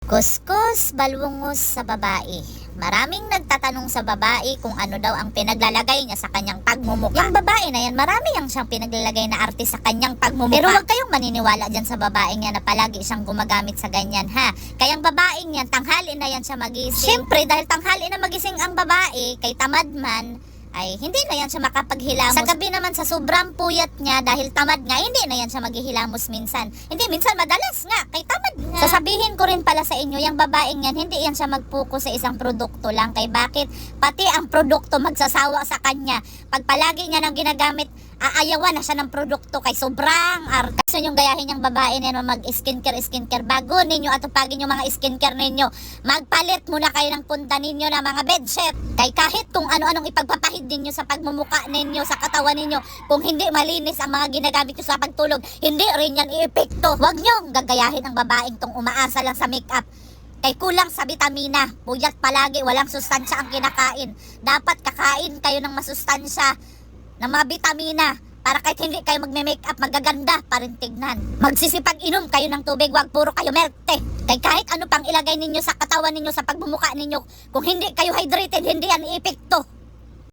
Kuskus balungos sa babae. Maraming nagtatanong sa babae kung ano daw ang pinaglalagay niya sa kanyang pagmumukha. Yung babae na yan, marami yang siyang pinaglalagay na arte sa kanyang pagmumukha. Pero huwag kayong maniniwala dyan sa babaeng yan na palagi siyang gumagamit sa ganyan, ha? Kayang babaeng yan, tanghali na yan siya magising. Siyempre, dahil tanghali na magising ang babae, kay tamad man, ay hindi na yan siya makapaghilamos. Sa gabi naman sa sobrang puyat niya dahil tamad nga, hindi na yan siya maghihilamos minsan. Hindi, minsan madalas nga, kay tamad nga. Sasabihin ko rin pala sa inyo, yung babaeng yan, hindi yan siya mag-focus sa isang produkto lang. Kay bakit? Pati ang produkto magsasawa sa kanya. Pag palagi niya nang ginagamit, aayawan na siya ng produkto kay sobrang arte. Gusto nyo gayahin yung babae na mag-skincare bago ninyo atupagin yung mga skincare ninyo. Magpalit muna kayo ng punta ninyo ng mga bedsheet. Kay kahit kung ano-anong ipagpapahid ninyo sa pagmumuka ninyo, sa katawan ninyo, kung hindi malinis ang mga ginagamit nyo sa pagtulog, hindi rin yan i-epekto. Huwag nyo gagayahin ang babaeng tong umaasa lang sa makeup. Kay kulang sa bitamina, puyat palagi, walang sustansya ang kinakain. Dapat kakain kayo ng masustansya, ng mga bitamina, para kahit hindi kayo magme-makeup, magaganda pa rin tignan. Magsisipag-inom kayo ng tubig, wag puro kayo melte. Kay kahit ano pang ilagay ninyo sa katawan ninyo, sa pagmumukha ninyo, kung hindi kayo hydrated, hindi yan i-epekto.